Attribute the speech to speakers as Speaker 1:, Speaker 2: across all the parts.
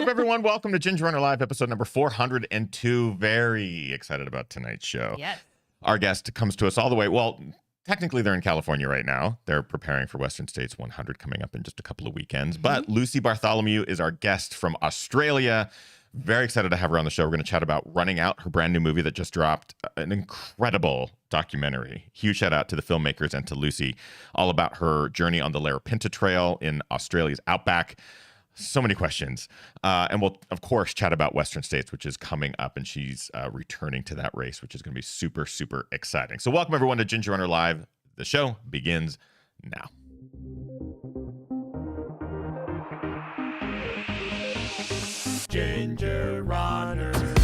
Speaker 1: up, everyone? Welcome to Ginger Runner Live, episode number 402. Very excited about tonight's show.
Speaker 2: Yes.
Speaker 1: Our guest comes to us all the way. Well, technically, they're in California right now. They're preparing for Western States 100 coming up in just a couple of weekends. But Lucy Bartholomew is our guest from Australia. Very excited to have her on the show. We're going to chat about Running Out, her brand new movie that just dropped. An incredible documentary. Huge shout out to the filmmakers and to Lucy, all about her journey on the Larapinta Trail in Australia's outback. So many questions. And we'll, of course, chat about Western States, which is coming up, and she's returning to that race, which is going to be super, super exciting. So welcome, everyone, to Ginger Runner Live. The show begins now.
Speaker 3: Ginger Runner.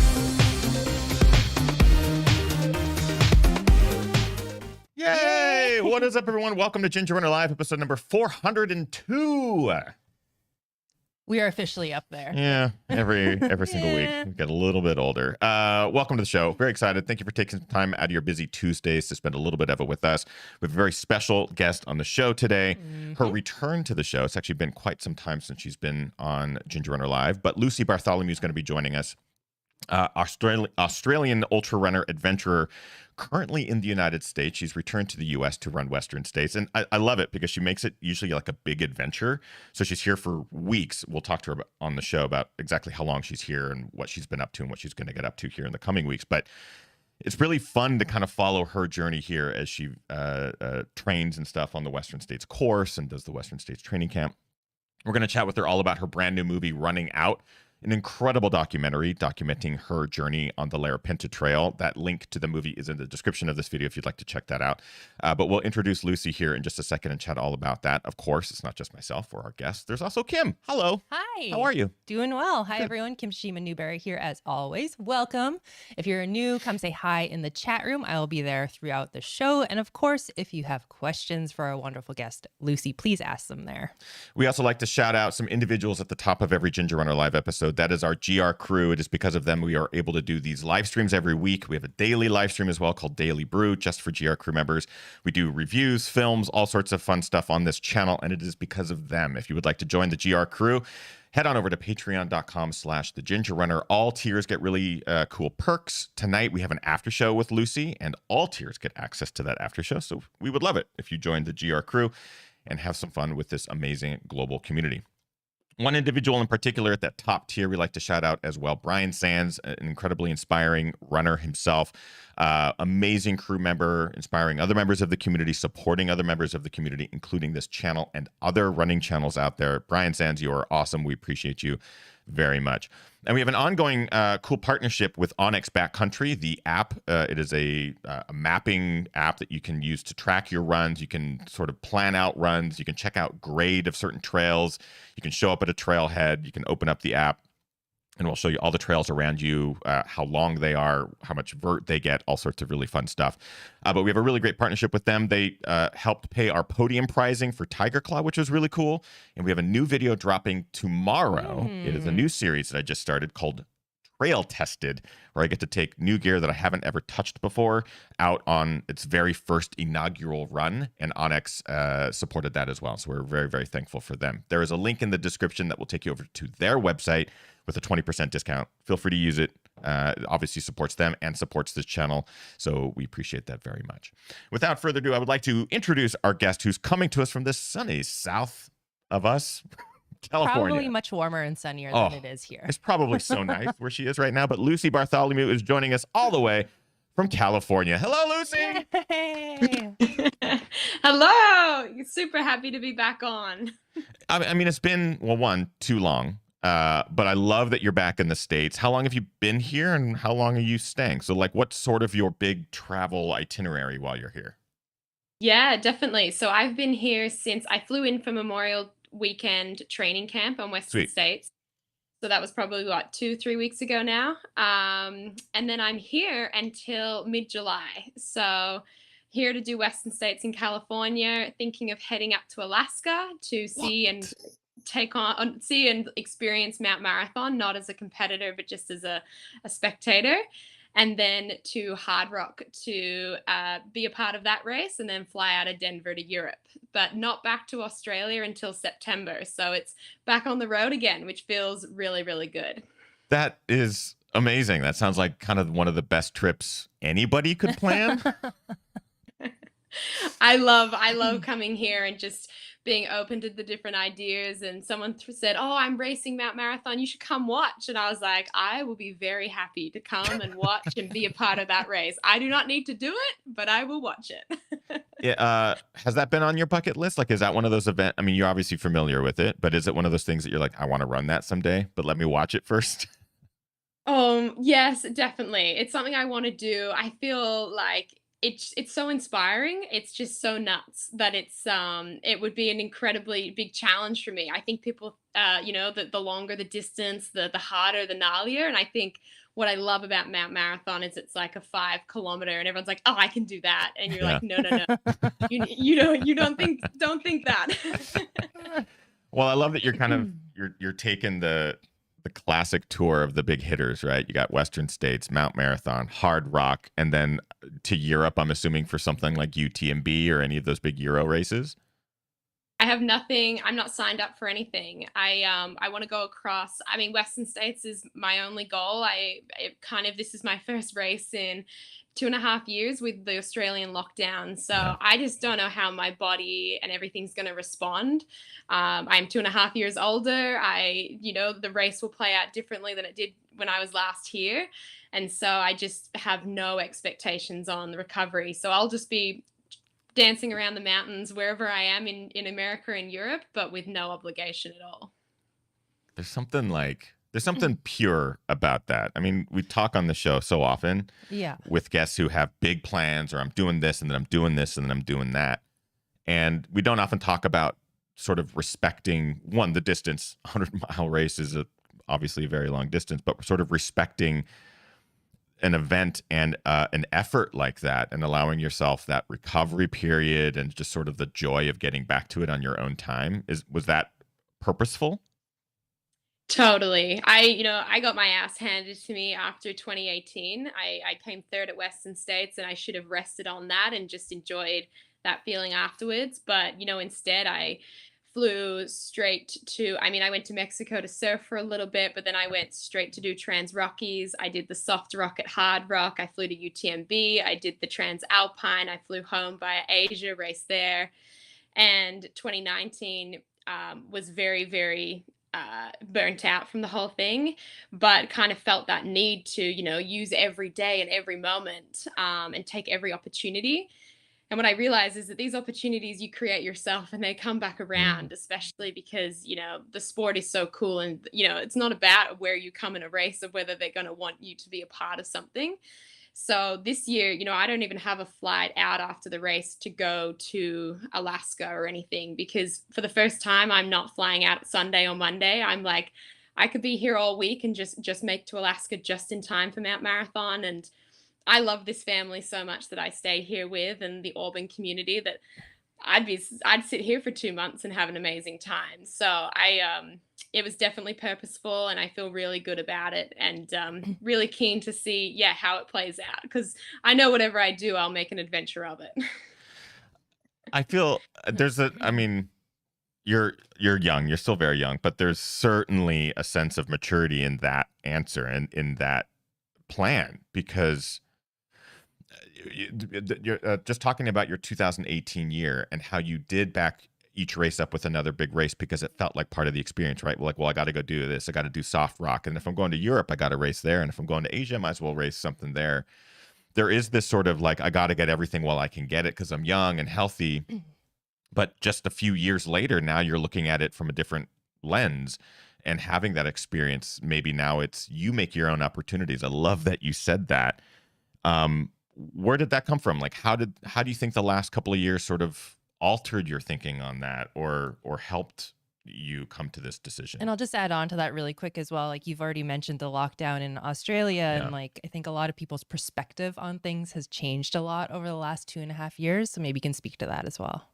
Speaker 1: Yay! What is up, everyone? Welcome to Ginger Runner Live, episode number 402.
Speaker 2: We are officially up there.
Speaker 1: Yeah, every single week. We get a little bit older. Welcome to the show. Very excited. Thank you for taking some time out of your busy Tuesdays to spend a little bit of it with us. We have a very special guest on the show today. Her return to the show. It's actually been quite some time since she's been on Ginger Runner Live, but Lucy Bartholomew is going to be joining us. Australian ultra-runner adventurer, currently in the United States. She's returned to the U.S. to run Western States, and I love it because she makes it usually like a big adventure. So she's here for weeks. We'll talk to her on the show about exactly how long she's here and what she's been up to and what she's going to get up to here in the coming weeks. But it's really fun to kind of follow her journey here as she trains and stuff on the Western States course and does the Western States training camp. We're going to chat with her all about her brand new movie, Running Out. An incredible documentary documenting her journey on the Larapinta Trail. That link to the movie is in the description of this video if you'd like to check that out. But we'll introduce Lucy here in just a second and chat all about that. Of course, it's not just myself or our guest. There's also Kim. Hello.
Speaker 2: Hi.
Speaker 1: How are you?
Speaker 2: Doing well. Hi, everyone. Kim Shima Newberry here as always. Welcome. If you're new, come say hi in the chat room. I will be there throughout the show. And of course, if you have questions for our wonderful guest, Lucy, please ask them there.
Speaker 1: We also like to shout out some individuals at the top of every Ginger Runner Live episode. That is our GR crew. It is because of them we are able to do these live streams every week. We have a daily live stream as well called Daily Brew, just for GR crew members. We do reviews, films, all sorts of fun stuff on this channel, and it is because of them. If you would like to join the GR crew, head on over to patreon.com/thegingerrunner. All tiers get really cool perks. Tonight we have an after show with Lucy, and all tiers get access to that after show. So we would love it if you joined the GR crew and have some fun with this amazing global community. One individual in particular at that top tier we like to shout out as well, Brian Sands, an incredibly inspiring runner himself, amazing crew member, inspiring other members of the community, supporting other members of the community, including this channel and other running channels out there. Brian Sands, you are awesome. We appreciate you very much. And we have an ongoing cool partnership with Onyx Backcountry, the app. It is a mapping app that you can use to track your runs. You can sort of plan out runs. You can check out grade of certain trails. You can show up at a trailhead. You can open up the app, and we'll show you all the trails around you, how long they are, how much vert they get, all sorts of really fun stuff. But we have a really great partnership with them. They helped pay our podium prizing for Tiger Claw, which was really cool. And we have a new video dropping tomorrow. It is a new series that I just started called Trail Tested, where I get to take new gear that I haven't ever touched before out on its very first inaugural run, and Onyx supported that as well. So we're very, very thankful for them. There is a link in the description that will take you over to their website with a 20% discount. Feel free to use it. It obviously supports them and supports this channel, so we appreciate that very much. Without further ado, I would like to introduce our guest who's coming to us from the sunny south of us, California.
Speaker 2: Probably much warmer and sunnier than it is here.
Speaker 1: It's probably so nice where she is right now, but Lucy Bartholomew is joining us all the way from California. Hello, Lucy.
Speaker 2: Hey.
Speaker 4: Hello. Super happy to be back on.
Speaker 1: I mean, it's been, well, too long, but I love that you're back in the States. How long have you been here, and how long are you staying? So, like, what's sort of your big travel itinerary while you're here?
Speaker 4: Yeah, definitely. So I've been here since I flew in for Memorial Weekend training camp on Western
Speaker 1: Sweet.
Speaker 4: States. So that was probably, 2-3 weeks ago now. And then I'm here until mid-July. So here to do Western States in California, thinking of heading up to Alaska to see and experience Mount Marathon, not as a competitor, but just as a spectator. and then to Hard Rock to be a part of that race, and then fly out of Denver to Europe, but not back to Australia until September. So it's back on the road again, which feels really, really good.
Speaker 1: That is amazing. That sounds like kind of one of the best trips anybody could plan.
Speaker 4: I love coming here and just being open to the different ideas. And someone said, "Oh, I'm racing Mount Marathon. You should come watch." And I was like, "I will be very happy to come and watch and be a part of that race. I do not need to do it, but I will watch it."
Speaker 1: Yeah, has that been on your bucket list? Like, is that one of those events? I mean, you're obviously familiar with it, but is it one of those things that you're like, I want to run that someday, but let me watch it first?
Speaker 4: Yes, definitely. It's something I want to do. I feel like it's so inspiring. It's just so nuts that it would be an incredibly big challenge for me. I think people the longer the distance, the harder, the gnarlier. And I think what I love about Mount Marathon is it's like a 5 kilometer and everyone's like, "Oh, I can do that." And you're
Speaker 1: Yeah.
Speaker 4: like, "No, no, no. You don't think that."
Speaker 1: Well, I love that you're kind of you're taking the classic tour of the big hitters, right? You got Western States, Mount Marathon, Hard Rock, and then to Europe, I'm assuming for something like UTMB or any of those big Euro races.
Speaker 4: I have nothing. I'm not signed up for anything. I want to go across. I mean, Western States is my only goal. This is my first race in 2.5 years with the Australian lockdown.
Speaker 1: Yeah.
Speaker 4: So I just don't know how my body and everything's going to respond. I'm 2.5 years older. The race will play out differently than it did when I was last here. And so I just have no expectations on the recovery. So I'll just be dancing around the mountains wherever I am in America and Europe, but with no obligation at all.
Speaker 1: There's something pure about that. I mean, we talk on the show so often
Speaker 2: Yeah.
Speaker 1: with guests who have big plans, or I'm doing this and then I'm doing this and then I'm doing that. And we don't often talk about sort of respecting the distance. 100-mile race is obviously a very long distance, but sort of respecting an event and an effort like that and allowing yourself that recovery period and just sort of the joy of getting back to it on your own time. Was that purposeful?
Speaker 4: Totally. I got my ass handed to me after 2018. I came third at Western States and I should have rested on that and just enjoyed that feeling afterwards. But, instead I flew straight to, I went to Mexico to surf for a little bit, but then I went straight to do Trans Rockies. I did the soft rock at Hard Rock. I flew to UTMB. I did the Trans Alpine. I flew home via Asia, raced there. And 2019 was very, very burnt out from the whole thing, but kind of felt that need to, use every day and every moment and take every opportunity. And what I realize is that these opportunities you create yourself and they come back
Speaker 1: Mm.
Speaker 4: around, especially because, the sport is so cool. And, it's not about where you come in a race of whether they're going to want you to be a part of something. So this year, I don't even have a flight out after the race to go to Alaska or anything because for the first time, I'm not flying out Sunday or Monday. I'm like, I could be here all week and just make to Alaska just in time for Mount Marathon. And I love this family so much that I stay here with and the Auburn community that I'd sit here for 2 months and have an amazing time. So it was definitely purposeful and I feel really good about it and really keen to see how it plays out because I know whatever I do I'll make an adventure of it.
Speaker 1: I feel I mean, you're young, you're still very young, but there's certainly a sense of maturity in that answer and in that plan because you're just talking about your 2018 year and how you did back each race up with another big race because it felt like part of the experience, right? Like, well, I got to go do this. I got to do soft rock. And if I'm going to Europe, I got to race there. And if I'm going to Asia, I might as well race something there. There is this sort of like, I got to get everything while I can get it because I'm young and healthy. But just a few years later, now you're looking at it from a different lens and having that experience. Maybe now it's you make your own opportunities. I love that you said that. Where did that come from? Like, how do you think the last couple of years sort of altered your thinking on that or helped you come to this decision?
Speaker 2: And I'll just add on to that really quick as well. Like you've already mentioned the lockdown in Australia,
Speaker 1: Yeah.
Speaker 2: and like I think a lot of people's perspective on things has changed a lot over the last 2.5 years. So maybe you can speak to that as well.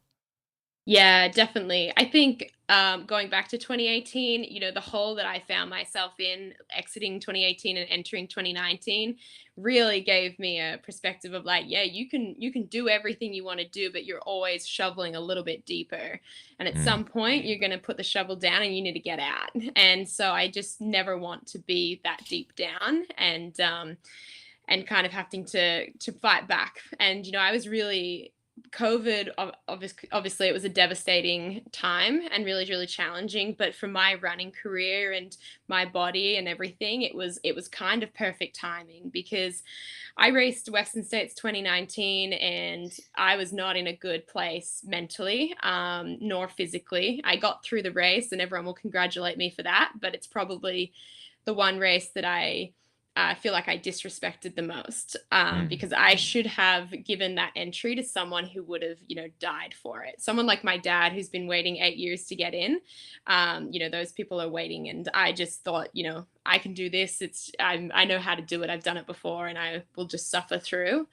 Speaker 4: Yeah, definitely. I think going back to 2018, the hole that I found myself in exiting 2018 and entering 2019 really gave me a perspective of like, yeah, you can do everything you want to do, but you're always shoveling a little bit deeper. And at
Speaker 1: Mm,
Speaker 4: some point, you're going to put the shovel down and you need to get out. And so I just never want to be that deep down and kind of having to fight back. And I was really COVID. Obviously, it was a devastating time and really, really challenging. But for my running career and my body and everything, it was kind of perfect timing because I raced Western States 2019 and I was not in a good place mentally, nor physically. I got through the race, and everyone will congratulate me for that. But it's probably the one race that I feel like I disrespected the most,
Speaker 1: mm,
Speaker 4: because I should have given that entry to someone who would have, died for it. Someone like my dad, who's been waiting 8 years to get in. Those people are waiting, and I just thought, I can do this. I know how to do it. I've done it before, and I will just suffer through.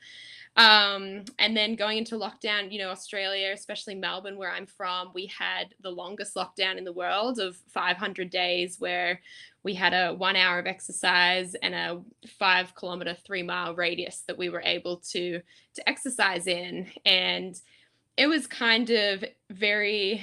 Speaker 4: And then going into lockdown, Australia, especially Melbourne, where I'm from, we had the longest lockdown in the world of 500 days, where we had a 1 hour of exercise and a 5 kilometer, 3 mile radius that we were able to exercise in. And it was kind of very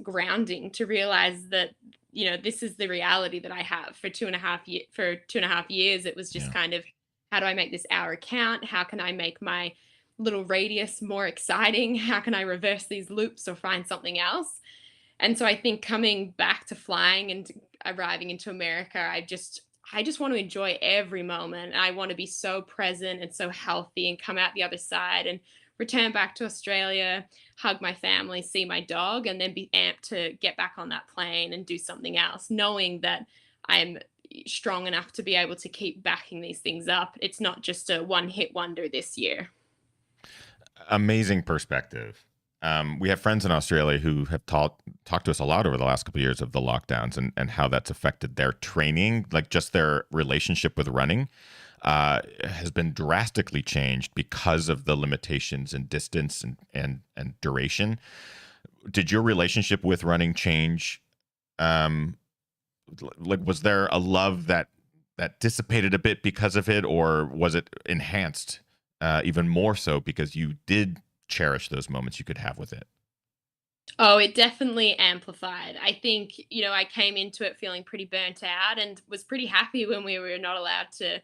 Speaker 4: grounding to realize that this is the reality that I have for 2.5 years. It was just
Speaker 1: yeah.
Speaker 4: kind of, how do I make this hour count? How can I make my little radius more exciting? How can I reverse these loops or find something else? And so I think coming back to flying and arriving into America, I just want to enjoy every moment. I want to be so present and so healthy and come out the other side and return back to Australia, hug my family, see my dog, and then be amped to get back on that plane and do something else, knowing that I'm strong enough to be able to keep backing these things up. It's not just a one hit wonder this year.
Speaker 1: Amazing perspective. We have friends in Australia who have talked to us a lot over the last couple of years of the lockdowns and how that's affected their training, like just their relationship with running has been drastically changed because of the limitations in distance and duration. Did your relationship with running change? Um, like, was there a love that dissipated a bit because of it, or was it enhanced even more so because you did cherish those moments you could have with it?
Speaker 4: Oh, it definitely amplified. I think, I came into it feeling pretty burnt out and was pretty happy when we were not allowed to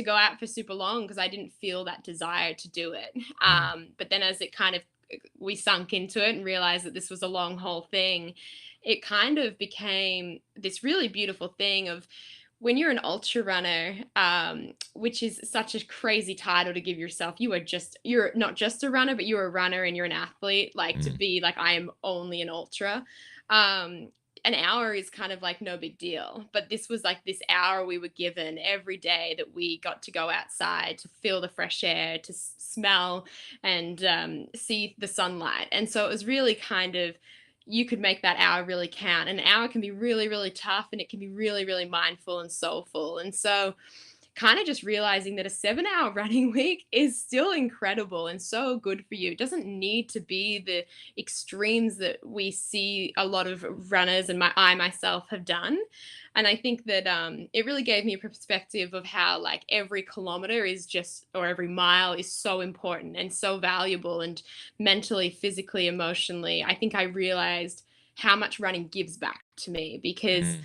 Speaker 4: go out for super long because I didn't feel that desire to do it.
Speaker 1: Mm,
Speaker 4: But then as it kind of we sunk into it and realized that this was a long haul thing, it kind of became this really beautiful thing of when you're an ultra runner, which is such a crazy title to give yourself. You're not just a runner, but you're a runner and you're an athlete. Like, to
Speaker 1: mm,
Speaker 4: be like, I am only an ultra. Um, an hour is kind of like no big deal, but this was like this hour we were given every day that we got to go outside to feel the fresh air, to smell and see the sunlight. And so it was really kind of, you could make that hour really count. An hour can be really, really tough, and it can be really, really mindful and soulful. And so, kind of just realizing that a 7 hour running week is still incredible and so good for you. It doesn't need to be the extremes that we see a lot of runners and I myself have done. And I think that it really gave me a perspective of how, like, every kilometer is just, or every mile is so important and so valuable, and mentally, physically, emotionally. I think I realized how much running gives back to me because
Speaker 1: mm,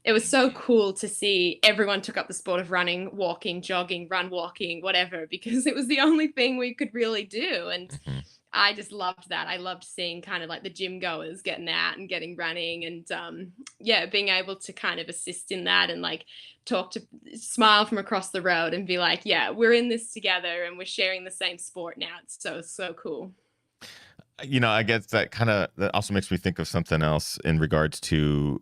Speaker 4: it was so cool to see everyone took up the sport of running, walking, jogging, run, walking, whatever, because it was the only thing we could really do. And
Speaker 1: mhm.
Speaker 4: I just loved that. I loved seeing kind of like the gym goers getting out and getting running, and yeah, being able to kind of assist in that and like smile from across the road and be like, yeah, we're in this together and we're sharing the same sport now. It's so, so cool.
Speaker 1: I guess that also makes me think of something else in regards to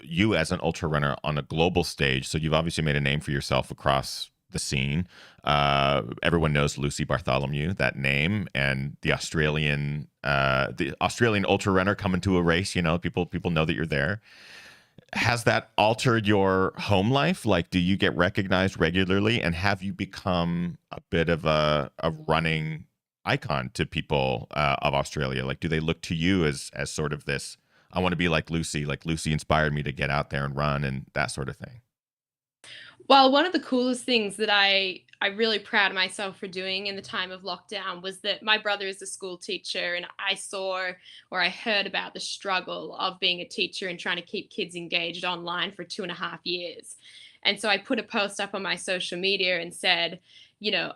Speaker 1: you as an ultra runner on a global stage. So you've obviously made a name for yourself across the scene. Everyone knows Lucy Bartholomew, that name, and the Australian ultra runner coming to a race. People know that you're there. Has that altered your home life? Like, do you get recognized regularly, and have you become a bit of a running icon to people of Australia? Like, do they look to you as sort of this, I want to be like Lucy inspired me to get out there and run and that sort of thing?
Speaker 4: Well, one of the coolest things that I really proud of myself for doing in the time of lockdown was that my brother is a school teacher, and I saw or I heard about the struggle of being a teacher and trying to keep kids engaged online for 2.5 years. And so I put a post up on my social media and said,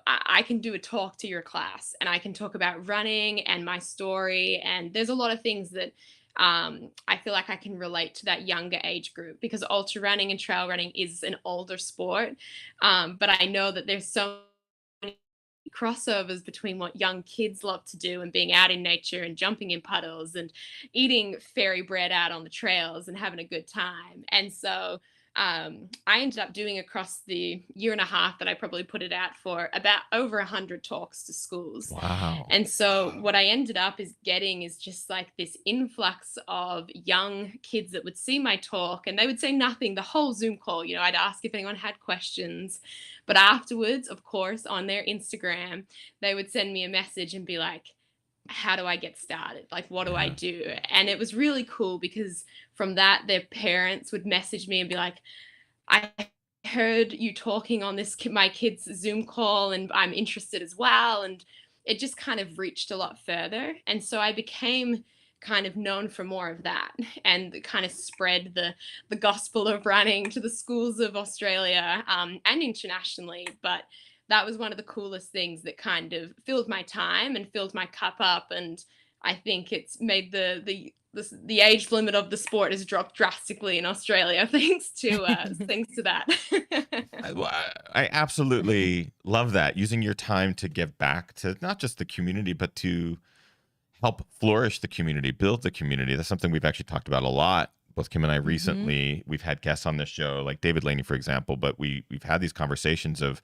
Speaker 4: I can do a talk to your class and I can talk about running and my story. And there's a lot of things that I feel like I can relate to that younger age group because ultra running and trail running is an older sport. But I know that there's so many crossovers between what young kids love to do and being out in nature and jumping in puddles and eating fairy bread out on the trails and having a good time. And so I ended up doing across the year and a half that I probably put it out for about over 100 talks to schools.
Speaker 1: Wow.
Speaker 4: And so what I ended up is getting is just like this influx of young kids that would see my talk and they would say nothing the whole Zoom call. I'd ask if anyone had questions, but afterwards, of course, on their Instagram, they would send me a message and be like, how do I get started? Like, what do I
Speaker 1: Yeah.
Speaker 4: do? And it was really cool because from that, their parents would message me and be like, I heard you talking on my kid's Zoom call, and I'm interested as well. And it just kind of reached a lot further. And so I became kind of known for more of that and kind of spread the gospel of running to the schools of Australia and internationally. But that was one of the coolest things that kind of filled my time and filled my cup up. And I think it's made the age limit of the sport has dropped drastically in Australia thanks to that.
Speaker 1: I absolutely love that, using your time to give back to not just the community, but to help flourish the community, build the community. That's something we've actually talked about a lot. Both Kim and I recently, we've had guests on this show, like David Laney, for example, but we've had these conversations of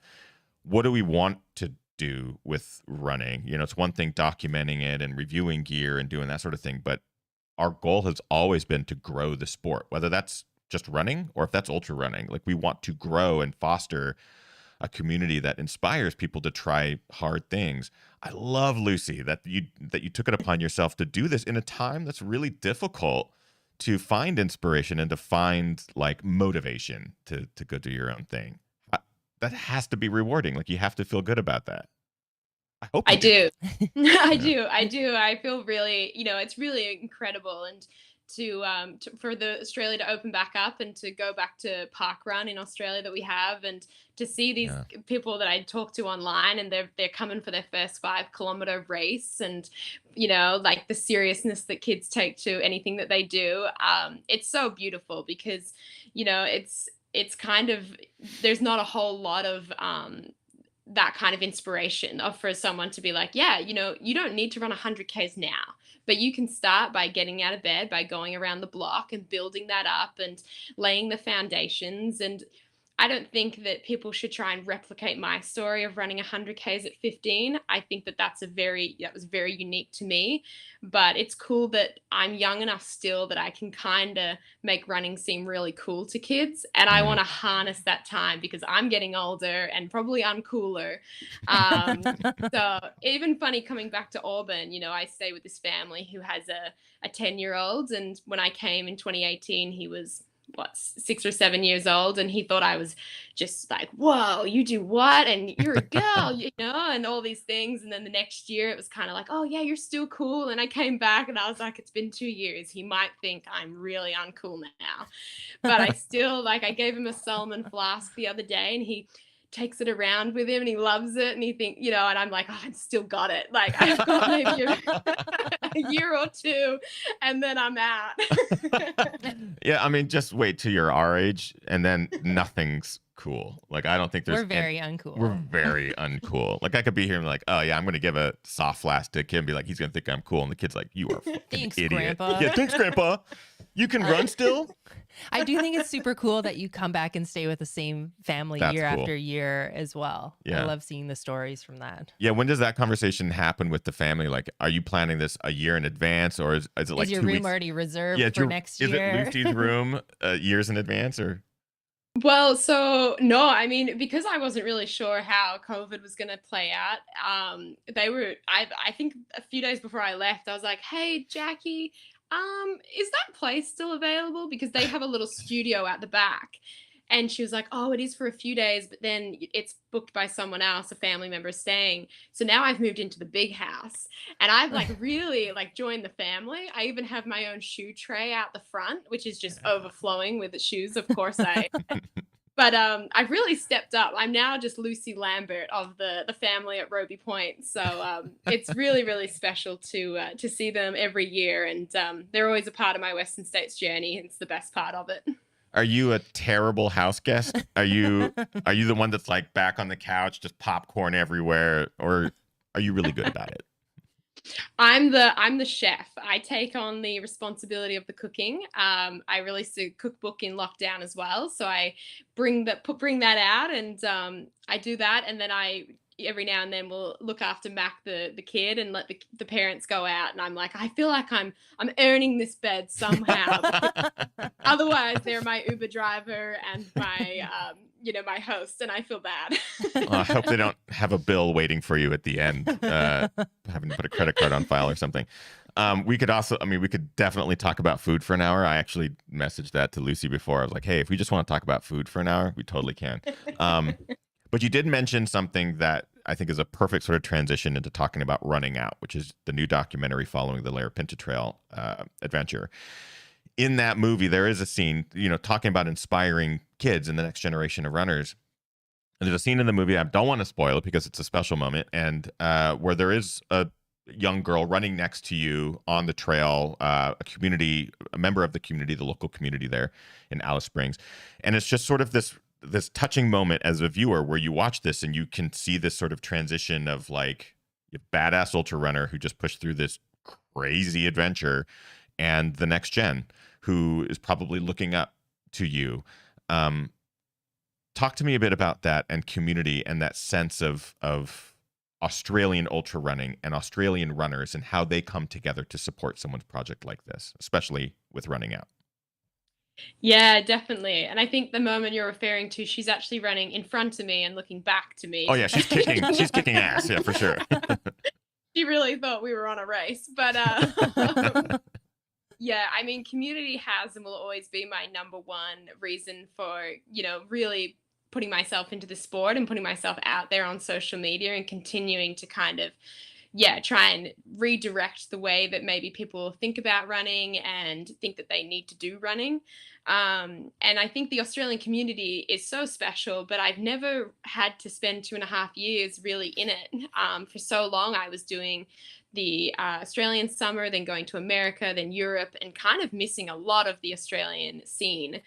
Speaker 1: what do we want to do with running? It's one thing documenting it and reviewing gear and doing that sort of thing, but our goal has always been to grow the sport, whether that's just running or if that's ultra running. Like, we want to grow and foster a community that inspires people to try hard things. I love, Lucy, that you took it upon yourself to do this in a time that's really difficult to find inspiration and to find like motivation to go do your own thing. That has to be rewarding. Like, you have to feel good about that. I hope
Speaker 4: I
Speaker 1: you do.
Speaker 4: do. I do. I feel really, it's really incredible. And for the Australia to open back up and to go back to park run in Australia that we have, and to see these
Speaker 1: Yeah.
Speaker 4: people that I talk to online and they're coming for their first 5 kilometer race, and like the seriousness that kids take to anything that they do. It's so beautiful because it's kind of, there's not a whole lot of that kind of inspiration of for someone to be like, yeah, you don't need to run 100 Ks now, but you can start by getting out of bed, by going around the block and building that up and laying the foundations. And I don't think that people should try and replicate my story of running 100 Ks at 15. I think that that was very unique to me, but it's cool that I'm young enough still that I can kind of make running seem really cool to kids. And I
Speaker 1: Mm.
Speaker 4: want to harness that time because I'm getting older and probably I'm cooler. Um, so even funny coming back to Auburn, I stay with this family who has a 10-year-old. And when I came in 2018, he was 6 or 7 years old, and he thought I was just like, whoa, you do what, and you're a girl, and all these things. And then the next year it was kind of like, oh yeah, you're still cool. And I came back and I was like, it's been 2 years, he might think I'm really uncool now, but I still, like, I gave him a Solomon flask the other day and he takes it around with him and he loves it, and he think, and I'm like, oh, I still got it, like I've got maybe a year or two and then I'm out.
Speaker 1: Yeah, I mean, just wait till you're our age, and then nothing's cool. Like, I don't think there's.
Speaker 2: We're very uncool.
Speaker 1: We're very uncool. Like, I could be here and be like, oh yeah, I'm gonna give a soft flask to Kim, be like, he's gonna think I'm cool, and the kid's like, you are a fucking
Speaker 2: Thanks,
Speaker 1: idiot.
Speaker 2: Grandpa.
Speaker 1: Yeah, thanks, Grandpa. You can run still.
Speaker 2: I do think it's super cool that you come back and stay with the same family
Speaker 1: That's
Speaker 2: year
Speaker 1: cool.
Speaker 2: after year as well.
Speaker 1: Yeah.
Speaker 2: I love seeing the stories from that.
Speaker 1: Yeah, when does that conversation happen with the family? Like, are you planning this a year in advance, or is it like
Speaker 2: Is your
Speaker 1: 2
Speaker 2: room
Speaker 1: weeks?
Speaker 2: already reserved
Speaker 1: Yeah,
Speaker 2: for next year?
Speaker 1: is it Lucy's room years in advance, or?
Speaker 4: Well, so no, I mean, because I wasn't really sure how COVID was gonna play out, I think a few days before I left, I was like, "Hey, Jackie, is that place still available?" Because they have a little studio at the back. And she was like, "Oh, it is for a few days, but then it's booked by someone else, a family member staying." So now I've moved into the big house and I've like really like joined the family. I even have my own shoe tray out the front, which is just overflowing with the shoes. Of course, but I've really stepped up. I'm now just Lucy Lambert of the family at Roby Point. So it's really really special to see them every year, and they're always a part of my Western States journey. It's the best part of it.
Speaker 1: Are you a terrible house guest? Are you the one that's like back on the couch, just popcorn everywhere, or are you really good about it?
Speaker 4: I'm the chef. I take on the responsibility of the cooking. I released a cookbook in lockdown as well, so I bring that out, and I do that, and then I every now and then will look after Mac the kid and let the parents go out, and I'm like, I feel like I'm earning this bed somehow. Otherwise, they're my Uber driver and my my host, and I feel bad.
Speaker 1: I hope they don't have a bill waiting for you at the end, having to put a credit card on file or something. We could also, I mean, we could definitely talk about food for an hour. I actually messaged that to Lucy before. I was like, hey, if we just want to talk about food for an hour, we totally can. But you did mention something that I think is a perfect sort of transition into talking about Running Out, which is the new documentary following the Larapinta Trail adventure. In that movie, there is a scene, talking about inspiring kids and the next generation of runners. And there's a scene in the movie, I don't want to spoil it because it's a special moment, and where there is a young girl running next to you on the trail, a member of the community, the local community there in Alice Springs. And it's just sort of this touching moment as a viewer where you watch this and you can see this sort of transition of like a badass ultra runner who just pushed through this crazy adventure and the next gen who is probably looking up to you. Talk to me a bit about that and community and that sense of Australian ultra running and Australian runners and how they come together to support someone's project like this, especially with Running Out.
Speaker 4: Yeah, definitely. And I think the moment you're referring to, she's actually running in front of me and looking back to me.
Speaker 1: Oh yeah, she's kicking ass, yeah, for sure.
Speaker 4: She really thought we were on a race, but yeah, I mean, community has and will always be my number one reason for, really putting myself into the sport and putting myself out there on social media and continuing to kind of, yeah, try and redirect the way that maybe people think about running and think that they need to do running. And I think the Australian community is so special, but I've never had to spend 2.5 years really in it. For so long, I was doing the Australian summer, then going to America, then Europe, and kind of missing a lot of the Australian scene.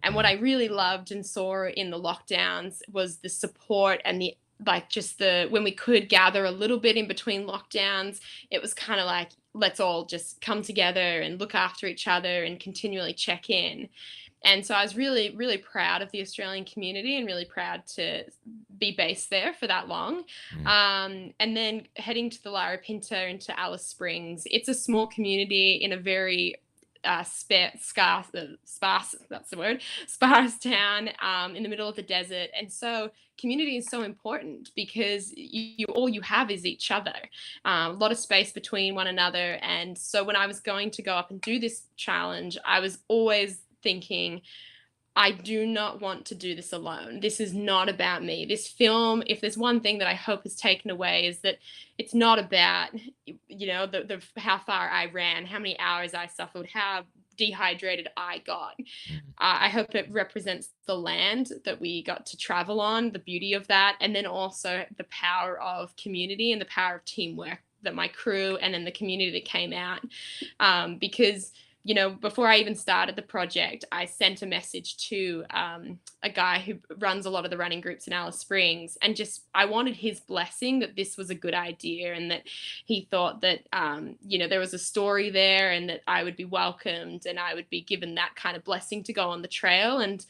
Speaker 4: And what I really loved and saw in the lockdowns was the support and the like just the when we could gather a little bit in between lockdowns, it was kind of like let's all just come together and look after each other and continually check in. And so I was really really proud of the Australian community and really proud to be based there for that long.
Speaker 1: Mm.
Speaker 4: And then heading to the Larapinta into Alice Springs, it's a small community in a very sparse, that's the word, sparse town in the middle of the desert. And so community is so important because you all you have is each other, a lot of space between one another. And so when I was going to go up and do this challenge, I was always thinking, I do not want to do this alone. This is not about me. This film, if there's one thing that I hope is taken away, is that it's not about, the how far I ran, how many hours I suffered, how dehydrated I got.
Speaker 1: Mm.
Speaker 4: I hope it represents the land that we got to travel on, the beauty of that, and then also the power of community and the power of teamwork that my crew and then the community that came out. Because before I even started the project, I sent a message to a guy who runs a lot of the running groups in Alice Springs, and just I wanted his blessing that this was a good idea and that he thought that there was a story there and that I would be welcomed and I would be given that kind of blessing to go on the trail. And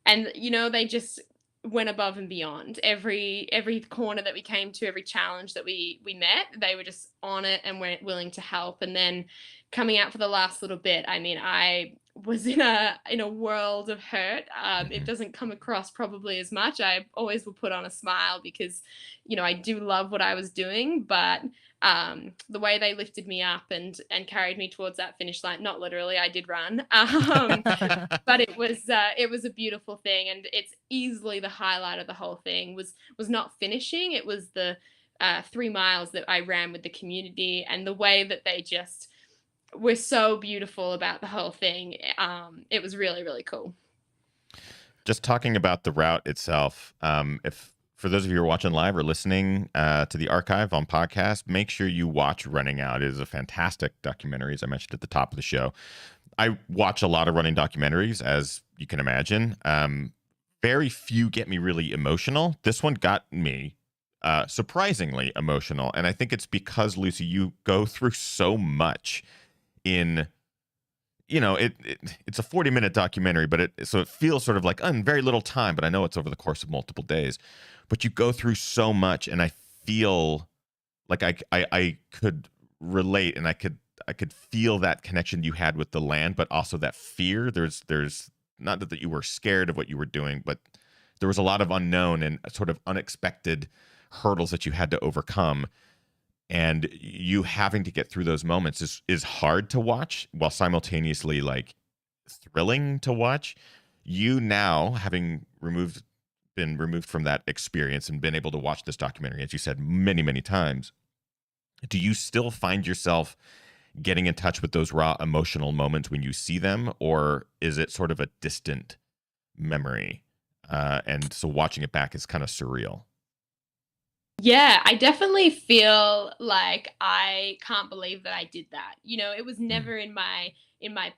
Speaker 4: they just went above and beyond every corner that we came to, every challenge that we met, they were just on it and weren't willing to help. And then coming out for the last little bit, I mean, I was in a world of hurt. It
Speaker 1: Mhm.
Speaker 4: doesn't come across probably as much. I always will put on a smile because, I do love what I was doing, but the way they lifted me up and carried me towards that finish line, not literally, I did run, but it was a beautiful thing, and it's easily the highlight of the whole thing was not finishing. It was the 3 miles that I ran with the community, and the way that they just were so beautiful about the whole thing. It was really, really cool.
Speaker 1: Just talking about the route itself, if for those of you who are watching live or listening to the archive on podcast, make sure you watch Running Out. It is a fantastic documentary, as I mentioned at the top of the show. I watch a lot of running documentaries, as you can imagine. Very few get me really emotional. This one got me surprisingly emotional. And I think it's because, Lucy, you go through so much in it's a 40-minute documentary, but so it feels sort of like very little time, but I know it's over the course of multiple days. But you go through so much, and I feel like I could relate, and I could feel that connection you had with the land, but also that fear. There's not that you were scared of what you were doing, but there was a lot of unknown and sort of unexpected hurdles that you had to overcome, and you having to get through those moments is hard to watch while simultaneously like thrilling to watch. You now having been removed from that experience and been able to watch this documentary, as you said, many, many times, do you still find yourself getting in touch with those raw emotional moments when you see them, or is it sort of a distant memory? And so watching it back is kind of surreal.
Speaker 4: Yeah, I definitely feel like I can't believe that I did that. It was
Speaker 1: Mm.
Speaker 4: never in my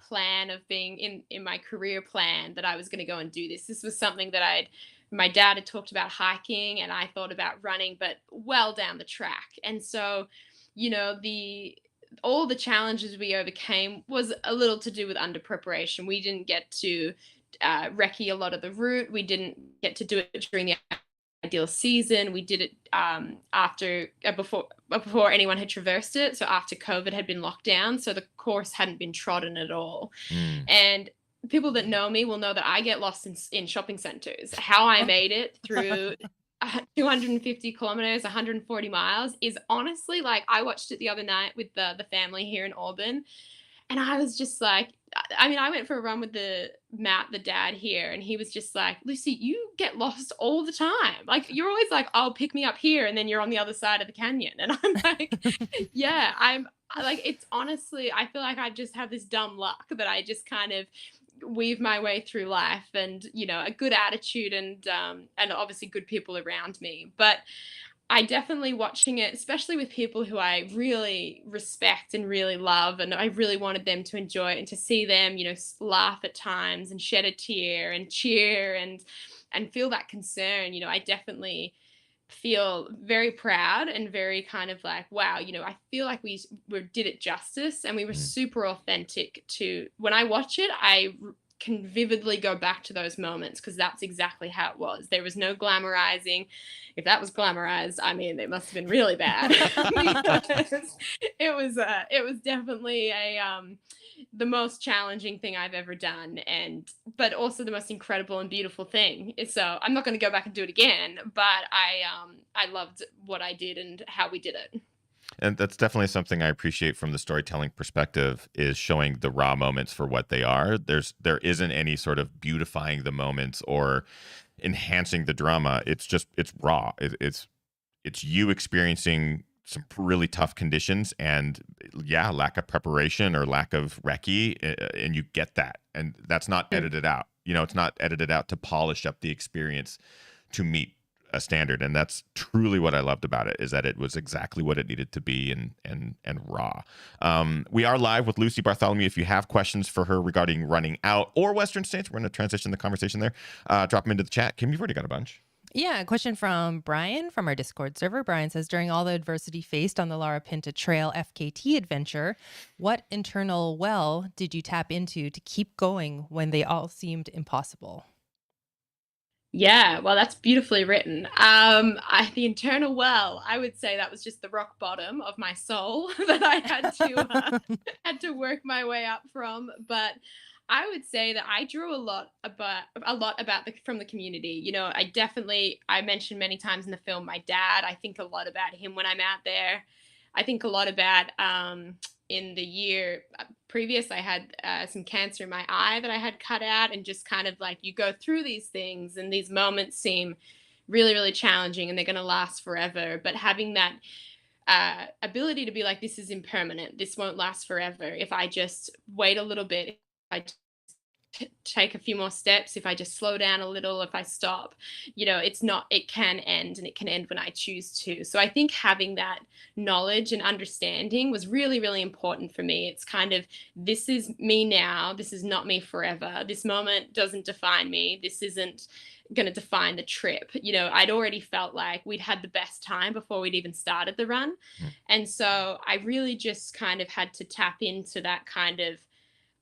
Speaker 4: plan of being in my career plan that I was going to go and do this. This was something that my dad had talked about hiking, and I thought about running, but well down the track. And so, the all the challenges we overcame was a little to do with under preparation. We didn't get to recce a lot of the route. We didn't get to do it during the ideal season. We did it after before anyone had traversed it. So after COVID had been locked down, so the course hadn't been trodden at all.
Speaker 1: Mm.
Speaker 4: And people that know me will know that I get lost in shopping centers. How I made it through 250 kilometers, 140 miles is honestly like I watched it the other night with the family here in Auburn, and I was just like, I mean, I went for a run with Matt, the dad here, and he was just like, Lucy, you get lost all the time. Like, you're always like, oh, pick me up here. And then you're on the other side of the canyon. And I'm like, yeah, like, it's honestly, I feel like I just have this dumb luck that I just kind of weave my way through life, and, a good attitude, and obviously good people around me. But I definitely watching it, especially with people who I really respect and really love, and I really wanted them to enjoy it and to see them, laugh at times and shed a tear and cheer and feel that concern. I definitely feel very proud and very kind of like, wow, I feel like we did it justice, and we were
Speaker 1: Mm.
Speaker 4: super authentic. To when I watch it, can vividly go back to those moments, because that's exactly how it was. There was no glamorizing. If that was glamorized, I mean, it must have been really bad. Because it was definitely the most challenging thing I've ever done, but also the most incredible and beautiful thing. So I'm not going to go back and do it again, but I loved what I did and how we did it.
Speaker 1: And that's definitely something I appreciate from the storytelling perspective, is showing the raw moments for what they are. There isn't any sort of beautifying the moments or enhancing the drama. It's raw. It's you experiencing some really tough conditions, and yeah, lack of preparation or lack of recce, and you get that, and that's not edited out. It's not edited out to polish up the experience to meet a standard, and that's truly what I loved about it, is that it was exactly what it needed to be, and raw. We are live with Lucy Bartholomew. If you have questions for her regarding Running Out or Western States, we're going to transition the conversation there. Drop them into the chat. Kim, you've already got a bunch.
Speaker 2: Yeah, a question from Brian from our Discord server. Brian says, during all the adversity faced on the Lara Pinta Trail FKT adventure, what internal well did you tap into to keep going when they all seemed impossible?
Speaker 4: Yeah, well, that's beautifully written. The internal well, I would say that was just the rock bottom of my soul that I had to work my way up from. But I would say that I drew a lot about from the community. You know, I mentioned many times in the film my dad. I think a lot about him when I'm out there. I think a lot about in the year previous, I had some cancer in my eye that I had cut out, and just kind of like you go through these things, and these moments seem really, really challenging, and they're going to last forever. But having that ability to be like, this is impermanent, this won't last forever. If I just wait a little bit, if I take a few more steps, if I just slow down a little, if I stop, you know, it can end, and it can end when I choose to. So I think having that knowledge and understanding was really, really important for me. It's kind of, this is me now, this is not me forever. This moment doesn't define me. This isn't going to define the trip. You know, I'd already felt like we'd had the best time before we'd even started the run.
Speaker 1: Mm.
Speaker 4: And so I really just kind of had to tap into that kind of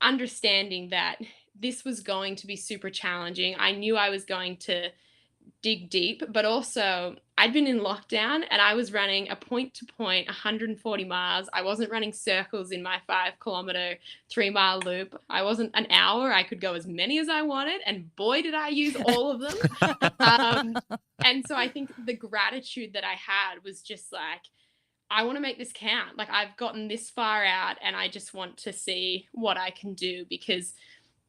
Speaker 4: understanding that this was going to be super challenging. I knew I was going to dig deep, but also I'd been in lockdown and I was running a point to point 140 miles. I wasn't running circles in my 5 kilometer, 3 mile loop. I wasn't an hour. I could go as many as I wanted. And boy, did I use all of them. And so I think the gratitude that I had was just like, I want to make this count. Like, I've gotten this far out and I just want to see what I can do, because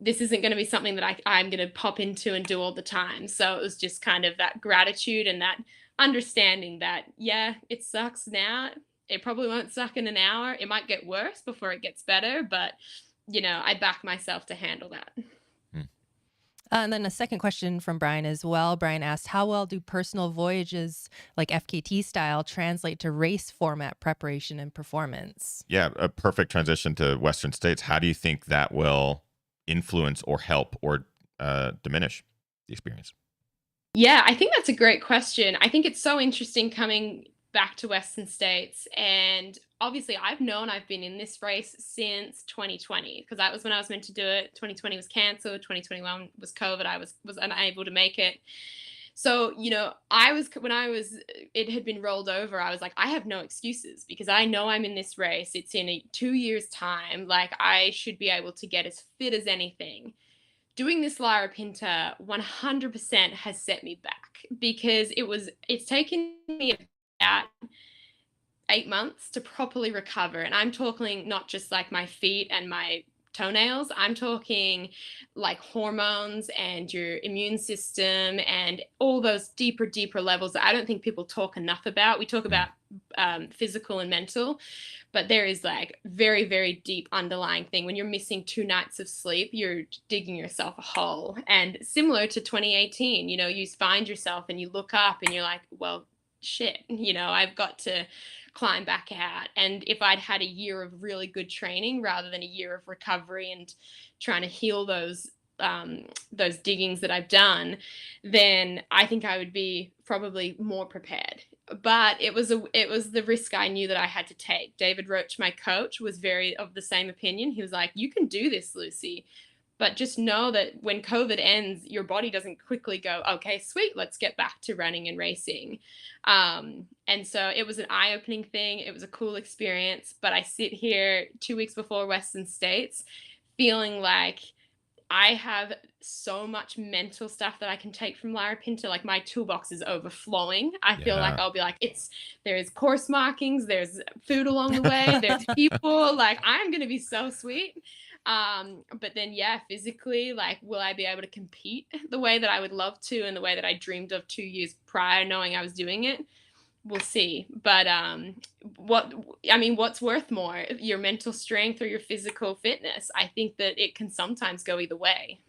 Speaker 4: this isn't going to be something that I'm going to pop into and do all the time. So it was just kind of that gratitude and that understanding that, yeah, it sucks now. It probably won't suck in an hour. It might get worse before it gets better, but you know, I back myself to handle that.
Speaker 1: Mm.
Speaker 2: And then a second question from Brian as well. Brian asked, how well do personal voyages like FKT style translate to race format preparation and performance?
Speaker 1: Yeah, a perfect transition to Western States. How do you think that will influence or help or diminish the experience?
Speaker 4: Yeah, I think that's a great question. I think it's so interesting coming back to Western States. And obviously, I've been in this race since 2020, because that was when I was meant to do it. 2020 was canceled. 2021 was COVID. I was unable to make it. So, you know, it had been rolled over. I was like, I have no excuses, because I know I'm in this race. It's in 2 years' time. Like, I should be able to get as fit as anything. Doing this Lara Pinta 100% has set me back, because it's taken me about 8 months to properly recover. And I'm talking not just like my feet and my toenails, I'm talking like hormones and your immune system and all those deeper, deeper levels that I don't think people talk enough about. We talk
Speaker 1: Mm.
Speaker 4: about physical and mental, but there is like very, very deep underlying thing. When you're missing 2 nights of sleep, you're digging yourself a hole. And similar to 2018, you know, you find yourself and you look up and you're like, well, shit, you know, I've got to climb back out. And if I'd had a year of really good training rather than a year of recovery and trying to heal those diggings that I've done, then I think I would be probably more prepared. But it was the risk I knew that I had to take. David Roach, my coach, was very of the same opinion. He was like, "You can do this, Lucy. But just know that when COVID ends, your body doesn't quickly go, okay, sweet, let's get back to running and racing." And so it was an eye-opening thing. It was a cool experience. But I sit here 2 weeks before Western States feeling like I have so much mental stuff that I can take from Lara Pinta. Like, my toolbox is overflowing. I feel like
Speaker 1: Yeah.
Speaker 4: I'll be like, there's course markings, there's food along the way, there's people. Like, I'm gonna be so sweet. But then, yeah, physically, like, will I be able to compete the way that I would love to and the way that I dreamed of 2 years prior, knowing I was doing it? We'll see. But what's worth more, your mental strength or your physical fitness? I think that it can sometimes go either way.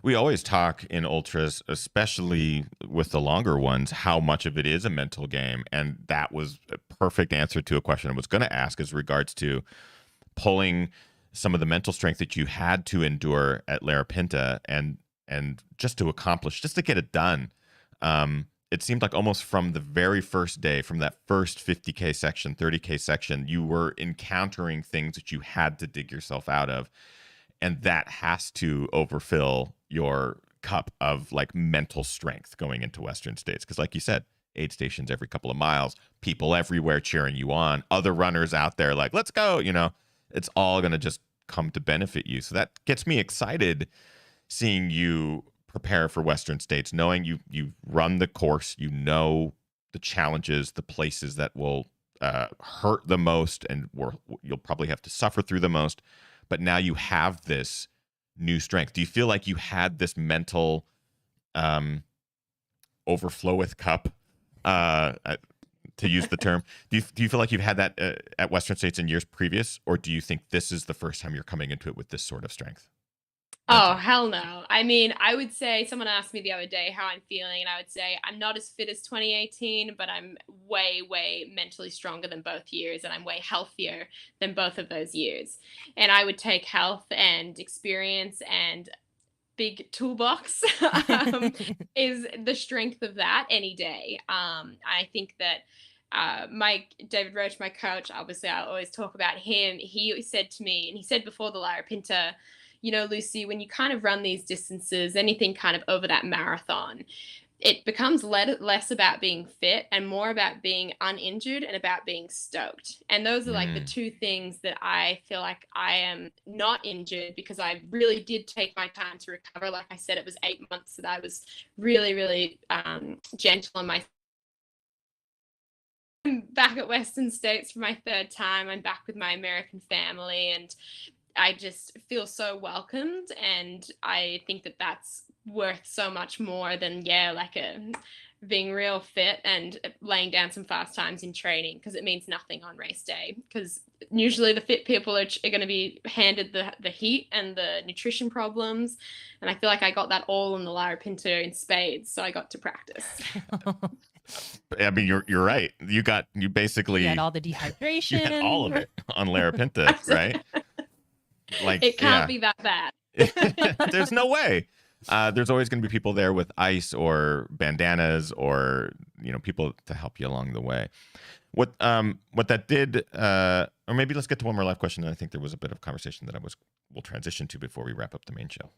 Speaker 1: We always talk in ultras, especially with the longer ones, how much of it is a mental game. And that was a perfect answer to a question I was going to ask, as regards to pulling some of the mental strength that you had to endure at Lara Pinta and just to accomplish, just to get it done. It seemed like almost from the very first day, from that first 50K section, 30K section, you were encountering things that you had to dig yourself out of. And that has to overfill your cup of like mental strength going into Western States? Because like you said, aid stations every couple of miles, people everywhere cheering you on, other runners out there like, let's go, it's all going to just come to benefit you. So that gets me excited seeing you prepare for Western States, knowing you run the course, the challenges, the places that will hurt the most and you'll probably have to suffer through the most. But now you have this new strength. Do you feel like you had this mental overfloweth cup, to use the term? Do you feel like you've had that at Western States in years previous, or do you think this is the first time you're coming into it with this sort of strength?
Speaker 4: Oh, hell no. I mean, I would say someone asked me the other day how I'm feeling, and I would say I'm not as fit as 2018, but I'm way, way mentally stronger than both years, and I'm way healthier than both of those years. And I would take health and experience and big toolbox is the strength of that any day. I think that Mike David Roach, my coach, obviously I always talk about him. He said to me, and he said before the Larapinta, Lucy, when you kind of run these distances, anything kind of over that marathon, it becomes less about being fit and more about being uninjured and about being stoked. And those are like the two things that I feel like I am not injured because I really did take my time to recover. Like I said, it was 8 months that I was really, really gentle on my. I'm back at Western States for my third time. I'm back with my American family, and I just feel so welcomed, and I think that that's worth so much more than being real fit and laying down some fast times in training, because it means nothing on race day, because usually the fit people are going to be handed the heat and the nutrition problems, and I feel like I got that all in the Larapinta in spades, so I got to practice.
Speaker 1: I mean, you're right. You basically
Speaker 2: had all the dehydration.
Speaker 1: You had all of it on Larapinta, right? Like
Speaker 4: it can't be that bad.
Speaker 1: There's no way. There's always going to be people there with ice or bandanas or people to help you along the way. What that did, or maybe let's get to one more live question. And I think there was a bit of conversation that we'll transition to before we wrap up the main show.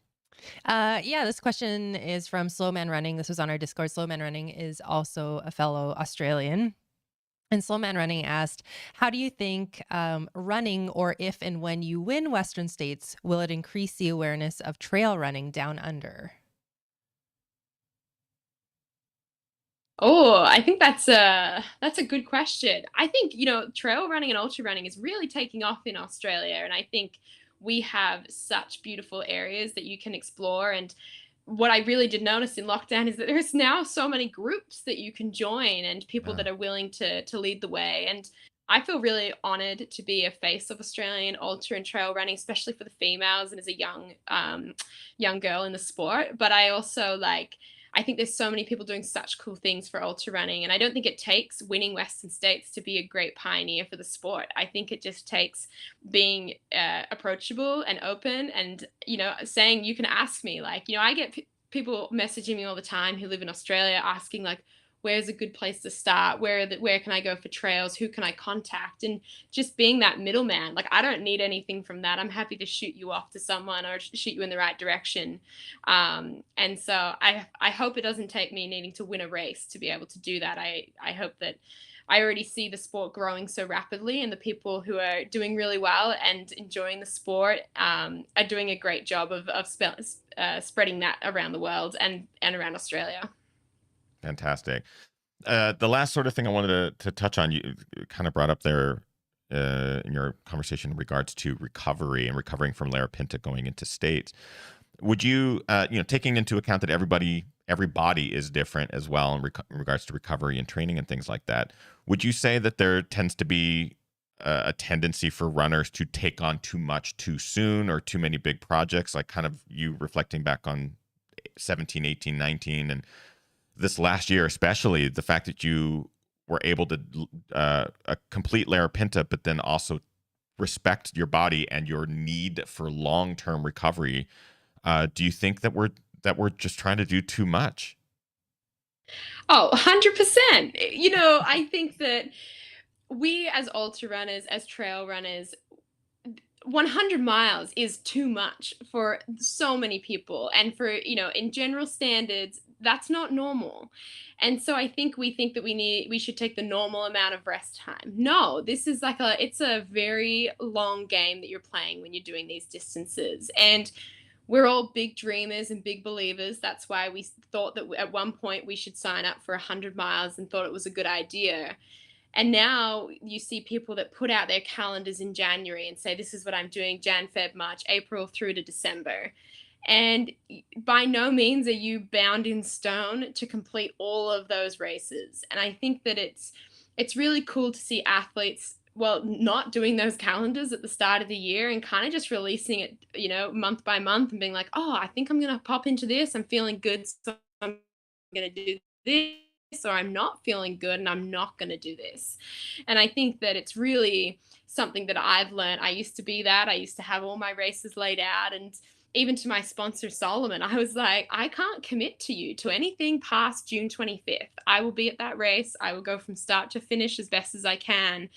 Speaker 2: This question is from Slowman Running. This was on our Discord. Slowman Running is also a fellow Australian. And Slowman Running asked, how do you think running, or if and when you win Western States, will it increase the awareness of trail running down under?
Speaker 4: Oh, I think that's a good question. I think, trail running and ultra running is really taking off in Australia. And I think we have such beautiful areas that you can explore. And what I really did notice in lockdown is that there's now so many groups that you can join and people that are willing to lead the way. And I feel really honored to be a face of Australian ultra and trail running, especially for the females and as a young girl in the sport. But I also I think there's so many people doing such cool things for ultra running. And I don't think it takes winning Western States to be a great pioneer for the sport. I think it just takes being approachable and open and, saying you can ask me. I get people messaging me all the time who live in Australia asking where's a good place to start? Where can I go for trails? Who can I contact? And just being that middleman. I don't need anything from that. I'm happy to shoot you off to someone or shoot you in the right direction. And so I hope it doesn't take me needing to win a race to be able to do that. I hope that I already see the sport growing so rapidly, and the people who are doing really well and enjoying the sport are doing a great job of spreading that around the world and around Australia.
Speaker 1: Fantastic. The last sort of thing I wanted to touch on, you kind of brought up there in your conversation in regards to recovery and recovering from Larapinta going into States. Would you, taking into account that every body is different as well in regards to recovery and training and things like that, would you say that there tends to be a tendency for runners to take on too much too soon, or too many big projects, like kind of you reflecting back on 17, 18, 19, and this last year, especially the fact that you were able to complete Larapinta, but then also respect your body and your need for long-term recovery. Do you think that we're just trying to do too much?
Speaker 4: Oh, 100%. I think that we as ultra runners, as trail runners, 100 miles is too much for so many people, and for, in general standards, that's not normal. And so I think that we should take the normal amount of rest time. No, this is like it's a very long game that you're playing when you're doing these distances. And we're all big dreamers and big believers. That's why we thought that at one point we should sign up for 100 miles and thought it was a good idea. And now you see people that put out their calendars in January and say, this is what I'm doing Jan, Feb, March, April through to December. And by no means are you bound in stone to complete all of those races. And I think that it's really cool to see athletes, well, not doing those calendars at the start of the year and kind of just releasing it, month by month, and being like, oh, I think I'm going to pop into this. I'm feeling good, so I'm going to do this, or I'm not feeling good and I'm not going to do this. And I think that it's really something that I've learned. I used to be that. I used to have all my races laid out, and even to my sponsor Solomon, I was like, I can't commit to you to anything past June 25th. I will be at that race. I will go from start to finish as best as I can,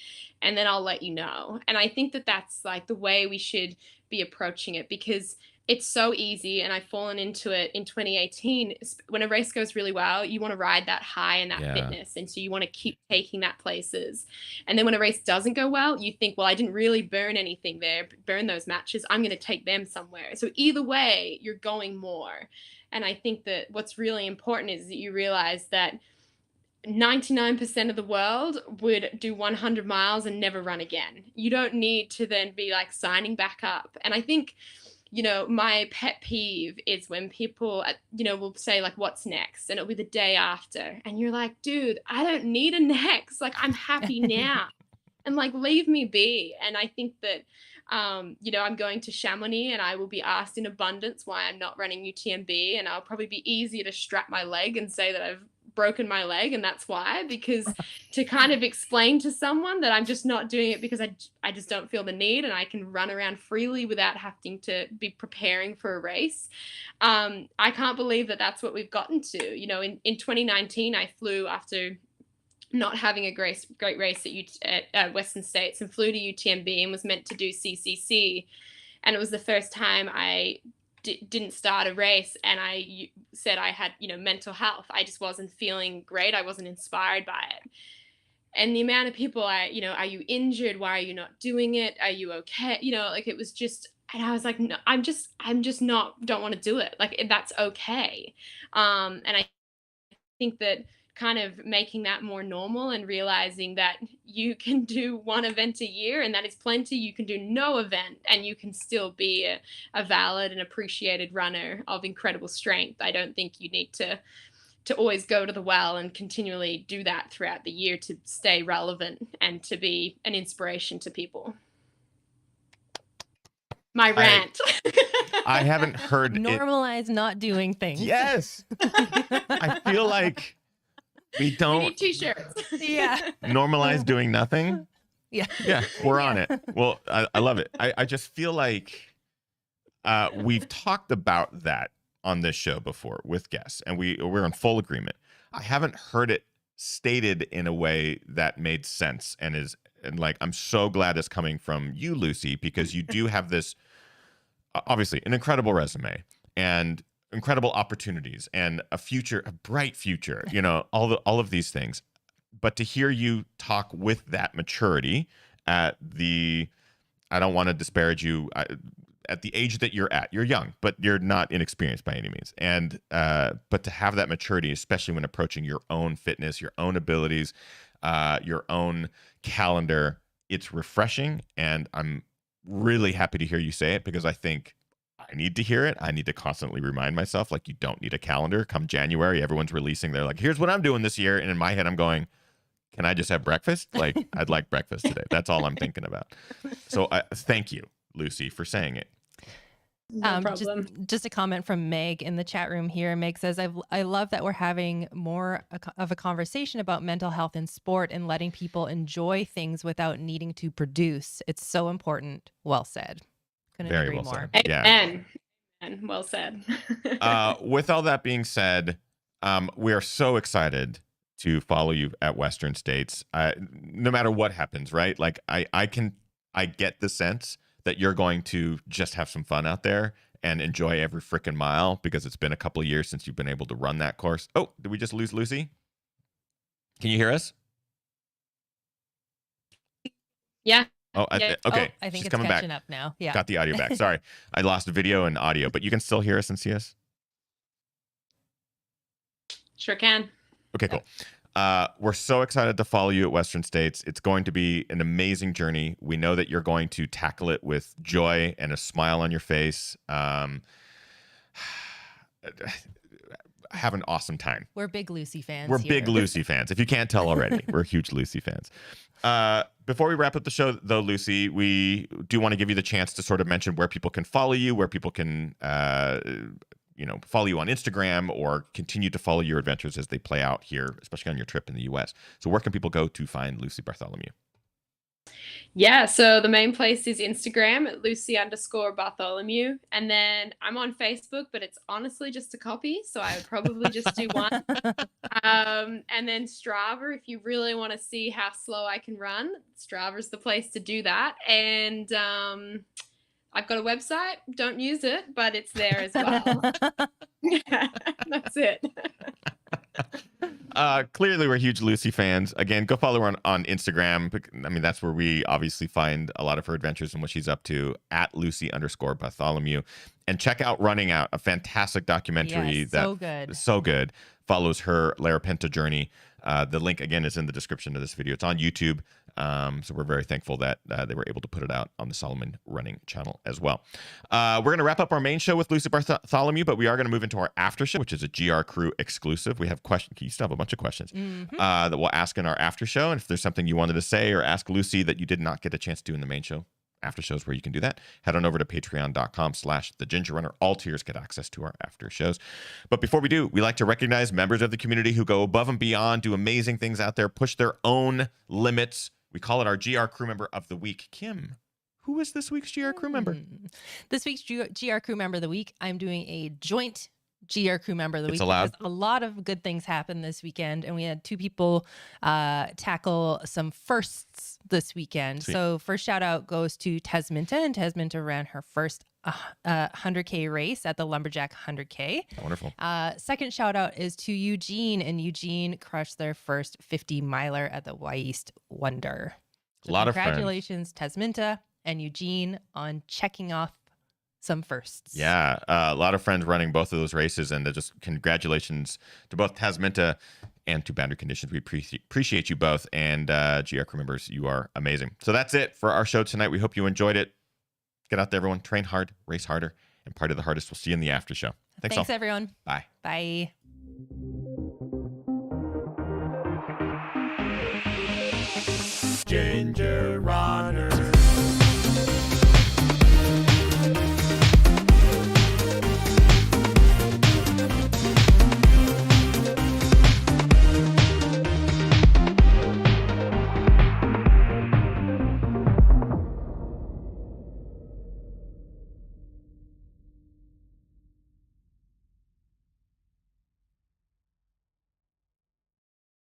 Speaker 4: and then I'll let you know. And I think that that's like the way we should be approaching it, because it's so easy, and I've fallen into it in 2018. When a race goes really well, you want to ride that high and that fitness, and so you want to keep taking that places. And then when a race doesn't go well, you think, well, I didn't really burn anything there, burn those matches, I'm going to take them somewhere. So either way, you're going more. And I think that what's really important is that you realize that 99% of the world would do 100 miles and never run again. You don't need to then be like signing back up. And I think, my pet peeve is when people, will say like, what's next? And it'll be the day after. And you're like, dude, I don't need a next. Like, I'm happy now. And like, leave me be. And I think that, I'm going to Chamonix, and I will be asked in abundance why I'm not running UTMB. And I'll probably be easier to strap my leg and say that I've broken my leg, and that's why, because to kind of explain to someone that I'm just not doing it because I just don't feel the need, and I can run around freely without having to be preparing for a race. I can't believe that that's what we've gotten to. In 2019, I flew after not having a great race at Western States, and flew to UTMB and was meant to do CCC. And it was the first time I didn't start a race, and I said I had, mental health. I just wasn't feeling great. I wasn't inspired by it. And the amount of people are you injured? Why are you not doing it? Are you okay? Like, it was just, and I was like, no, I'm just don't want to do it. Like, that's okay. And I think that kind of making that more normal, and realizing that you can do one event a year, and that is plenty. You can do no event, and you can still be a valid and appreciated runner of incredible strength. I don't think you need to always go to the well and continually do that throughout the year to stay relevant and to be an inspiration to people. My rant.
Speaker 1: I haven't heard
Speaker 2: Normalize not doing things.
Speaker 1: Yes. I feel like we don't
Speaker 4: need t-shirts.
Speaker 2: Yeah.
Speaker 1: normalize doing nothing.
Speaker 2: Yeah.
Speaker 1: Yeah, we're on it. Well, I love it. I just feel like we've talked about that on this show before with guests, and we're in full agreement. I haven't heard it stated in a way that made sense, and like, I'm so glad it's coming from you, Lucy, because you do have this, obviously, an incredible resume and incredible opportunities and a bright future, all of these things. But to hear you talk with that maturity I don't want to disparage you, at the age that you're at, you're young, but you're not inexperienced by any means. And but to have that maturity, especially when approaching your own fitness, your own abilities, your own calendar, it's refreshing. And I'm really happy to hear you say it, because I think I need to hear it. I need to constantly remind myself, like, you don't need a calendar. Come January, everyone's releasing. They're like, here's what I'm doing this year. And in my head, I'm going, can I just have breakfast? Like, I'd like breakfast today. That's all I'm thinking about. So thank you, Lucy, for saying it.
Speaker 4: No problem.
Speaker 2: Just a comment from Meg in the chat room here. Meg says, I love that we're having more of a conversation about mental health in sport and letting people enjoy things without needing to produce. It's so important. Well said. Couldn't
Speaker 1: Very
Speaker 2: agree
Speaker 1: well
Speaker 2: more.
Speaker 1: said. Yeah.
Speaker 4: And well said.
Speaker 1: With all that being said, we are so excited to follow you at Western States. No matter what happens, right? Like, I get the sense that you're going to just have some fun out there and enjoy every freaking mile, because it's been a couple of years since you've been able to run that course. Oh, did we just lose Lucy? Can you hear us?
Speaker 4: Yeah.
Speaker 1: Oh,
Speaker 4: Yeah.
Speaker 1: okay.
Speaker 2: I think
Speaker 1: She's
Speaker 2: it's
Speaker 1: coming
Speaker 2: catching
Speaker 1: back.
Speaker 2: up now. Yeah.
Speaker 1: Got the audio back. Sorry. I lost video and audio, but you can still hear us and see us?
Speaker 4: Sure can.
Speaker 1: Okay, cool. We're so excited to follow you at Western States. It's going to be an amazing journey. We know that you're going to tackle it with joy and a smile on your face. Have an awesome time.
Speaker 2: We're big Lucy fans.
Speaker 1: We're
Speaker 2: here.
Speaker 1: big Lucy fans. If you can't tell already, we're huge Lucy fans. Before we wrap up the show, though, Lucy, we do want to give you the chance to sort of mention where people can follow you, where people can, follow you on Instagram or continue to follow your adventures as they play out here, especially on your trip in the U.S. So where can people go to find Lucy Bartholomew?
Speaker 4: Yeah, so the main place is Instagram at Lucy_Bartholomew. And then I'm on Facebook, but it's honestly just a copy. So I would probably just do one. And then Strava, if you really want to see how slow I can run, Strava's the place to do that. And I've got a website. Don't use it, but it's there as well. Yeah, that's it.
Speaker 1: Clearly, we're huge Lucy fans. Again, go follow her on Instagram. I mean, that's where we obviously find a lot of her adventures and what she's up to, at Lucy_Bartholomew. And check out Running Out, a fantastic documentary
Speaker 2: Yes,
Speaker 1: that
Speaker 2: so good.
Speaker 1: is so good. Follows her Larapinta journey. The link, again, is in the description of this video. It's on YouTube. So we're very thankful that they were able to put it out on the Solomon Running channel as well. We're going to wrap up our main show with Lucy Bartholomew, but we are going to move into our after show, which is a GR Crew exclusive. We have questions. You still have a bunch of questions that we'll ask in our after show. And if there's something you wanted to say or ask Lucy that you did not get a chance to do in the main show, after shows where you can do that, head on over to patreon.com/thegingerrunner. All tiers get access to our after shows. But before we do, we like to recognize members of the community who go above and beyond, do amazing things out there, push their own limits. We call it our GR Crew Member of the Week. Kim, who is this week's GR Crew Member?
Speaker 2: This week's GR Crew Member of the Week, I'm doing a joint GR Crew Member of the Week.
Speaker 1: It's allowed.
Speaker 2: Because a lot of good things happened this weekend, and we had two people tackle some firsts this weekend.
Speaker 1: Sweet.
Speaker 2: So first shout out goes to Tesminta, and Tesminta ran her first 100K race at the Lumberjack 100K.
Speaker 1: Wonderful.
Speaker 2: Second shout out is to Eugene, and Eugene crushed their first 50 miler at the Y East Wonder. So
Speaker 1: A lot of friends.
Speaker 2: congratulations, Tesminta and Eugene, on checking off some firsts.
Speaker 1: Yeah, a lot of friends running both of those races, and just congratulations to both Tasminta and to Boundary Conditions. We appreciate you both, and GR Crew members, you are amazing. So that's it for our show tonight. We hope you enjoyed it. Get out there, everyone. Train hard, race harder, and party the hardest. We'll see you in the after show. Thanks all.
Speaker 2: Everyone.
Speaker 1: Bye.
Speaker 2: Bye.
Speaker 3: Ginger